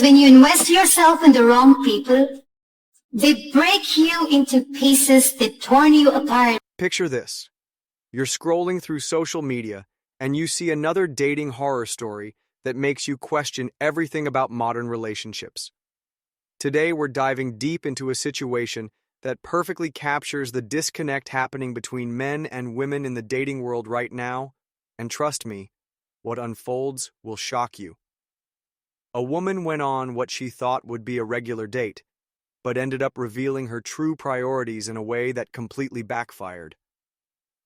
When you invest yourself in the wrong people, they break you into pieces, they torn you apart. Picture this. You're scrolling through social media and you see another dating horror story that makes you question everything about modern relationships. Today, we're diving deep into a situation that perfectly captures the disconnect happening between men and women in the dating world right now, and trust me, what unfolds will shock you. A woman went on what she thought would be a regular date, but ended up revealing her true priorities in a way that completely backfired.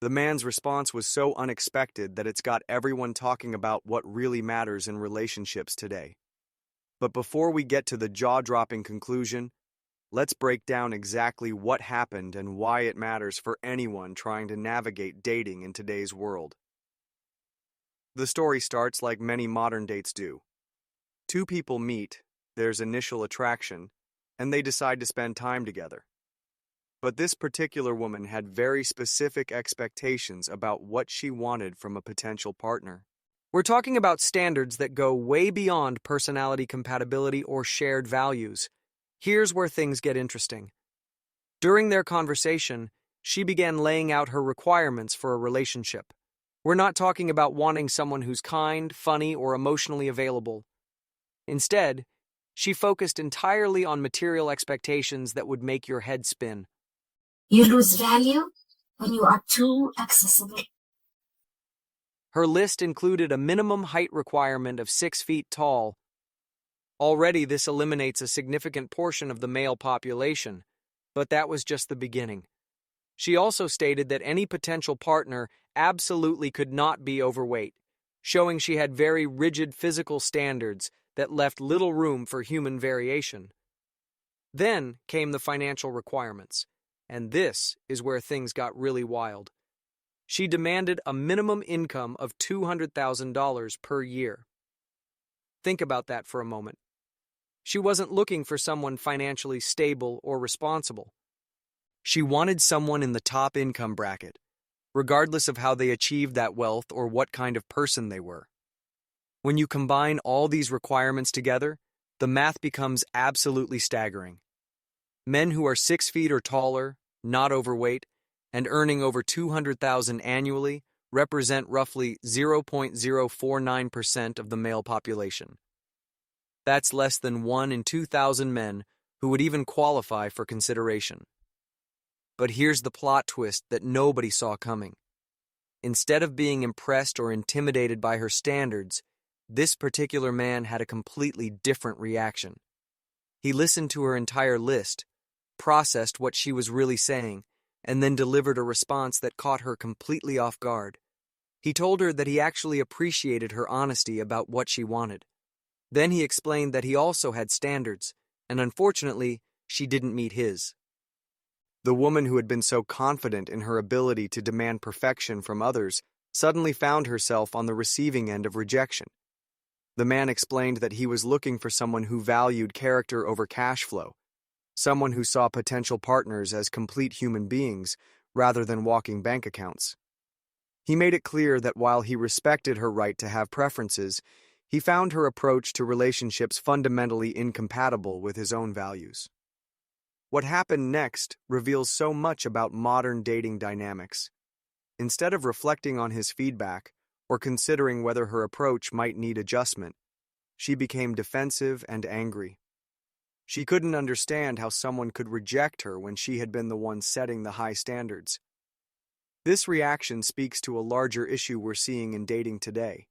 The man's response was so unexpected that it's got everyone talking about what really matters in relationships today. But before we get to the jaw-dropping conclusion, let's break down exactly what happened and why it matters for anyone trying to navigate dating in today's world. The story starts like many modern dates do. Two people meet, there's initial attraction, and they decide to spend time together. But this particular woman had very specific expectations about what she wanted from a potential partner. We're talking about standards that go way beyond personality compatibility or shared values. Here's where things get interesting. During their conversation, she began laying out her requirements for a relationship. We're not talking about wanting someone who's kind, funny, or emotionally available. Instead, she focused entirely on material expectations that would make your head spin. You lose value when you are too accessible. Her list included a minimum height requirement of 6 feet tall. Already, this eliminates a significant portion of the male population, but that was just the beginning. She also stated that any potential partner absolutely could not be overweight, showing she had very rigid physical standards that left little room for human variation. Then came the financial requirements, and this is where things got really wild. She demanded a minimum income of $200,000 per year. Think about that for a moment. She wasn't looking for someone financially stable or responsible. She wanted someone in the top income bracket, regardless of how they achieved that wealth or what kind of person they were. When you combine all these requirements together, the math becomes absolutely staggering. Men who are 6 feet or taller, not overweight, and earning over $200,000 annually represent roughly 0.049% of the male population. That's less than 1 in 2,000 men who would even qualify for consideration. But here's the plot twist that nobody saw coming. Instead of being impressed or intimidated by her standards, this particular man had a completely different reaction. He listened to her entire list, processed what she was really saying, and then delivered a response that caught her completely off guard. He told her that he actually appreciated her honesty about what she wanted. Then he explained that he also had standards, and unfortunately, she didn't meet his. The woman who had been so confident in her ability to demand perfection from others suddenly found herself on the receiving end of rejection. The man explained that he was looking for someone who valued character over cash flow, someone who saw potential partners as complete human beings rather than walking bank accounts. He made it clear that while he respected her right to have preferences, he found her approach to relationships fundamentally incompatible with his own values. What happened next reveals so much about modern dating dynamics. Instead of reflecting on his feedback or considering whether her approach might need adjustment, she became defensive and angry. She couldn't understand how someone could reject her when she had been the one setting the high standards. This reaction speaks to a larger issue we're seeing in dating today.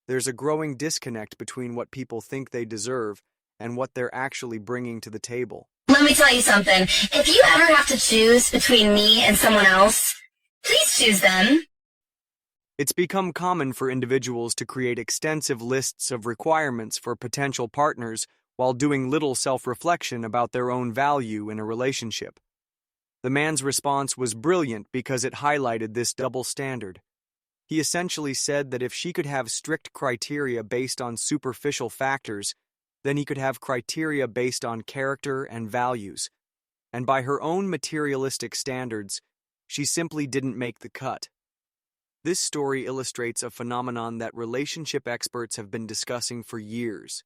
There's a growing disconnect between what people think they deserve and what they're actually bringing to the table. Let me tell you something. If you ever have to choose between me and someone else, please choose them. It's become common for individuals to create extensive lists of requirements for potential partners while doing little self-reflection about their own value in a relationship. The man's response was brilliant because it highlighted this double standard. He essentially said that if she could have strict criteria based on superficial factors, then he could have criteria based on character and values. And by her own materialistic standards, she simply didn't make the cut. This story illustrates a phenomenon that relationship experts have been discussing for years.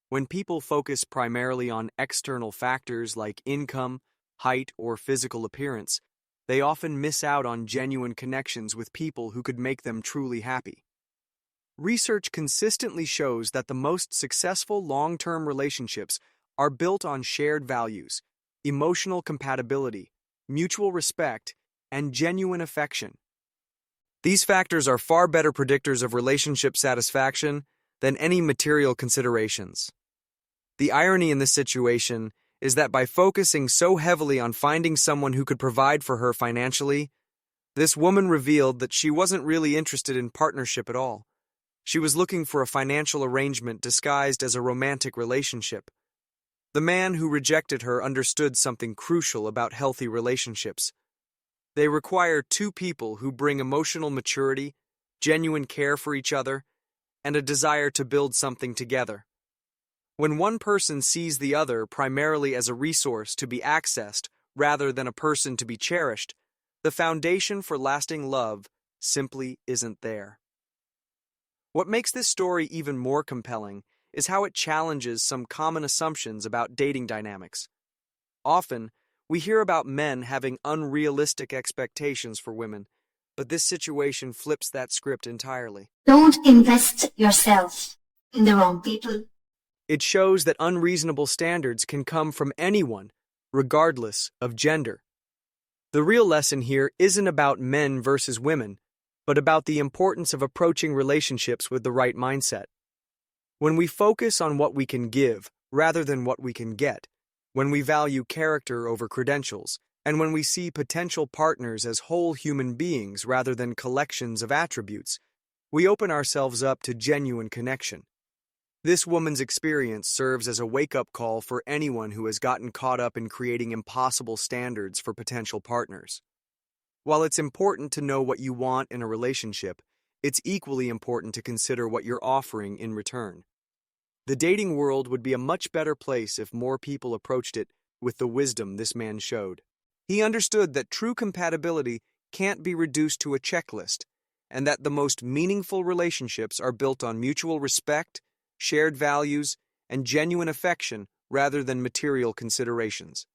When people focus primarily on external factors like income, height, or physical appearance, they often miss out on genuine connections with people who could make them truly happy. Research consistently shows that the most successful long-term relationships are built on shared values, emotional compatibility, mutual respect, and genuine affection. These factors are far better predictors of relationship satisfaction than any material considerations. The irony in this situation is that by focusing so heavily on finding someone who could provide for her financially, this woman revealed that she wasn't really interested in partnership at all. She was looking for a financial arrangement disguised as a romantic relationship. The man who rejected her understood something crucial about healthy relationships. They require two people who bring emotional maturity, genuine care for each other, and a desire to build something together. When one person sees the other primarily as a resource to be accessed rather than a person to be cherished, the foundation for lasting love simply isn't there. What makes this story even more compelling is how it challenges some common assumptions about dating dynamics. Often, we hear about men having unrealistic expectations for women, but this situation flips that script entirely. Don't invest yourself in the wrong people. It shows that unreasonable standards can come from anyone, regardless of gender. The real lesson here isn't about men versus women, but about the importance of approaching relationships with the right mindset. When we focus on what we can give rather than what we can get, when we value character over credentials, and when we see potential partners as whole human beings rather than collections of attributes, we open ourselves up to genuine connection. This woman's experience serves as a wake-up call for anyone who has gotten caught up in creating impossible standards for potential partners. While it's important to know what you want in a relationship, it's equally important to consider what you're offering in return. The dating world would be a much better place if more people approached it with the wisdom this man showed. He understood that true compatibility can't be reduced to a checklist, and that the most meaningful relationships are built on mutual respect, shared values, and genuine affection rather than material considerations.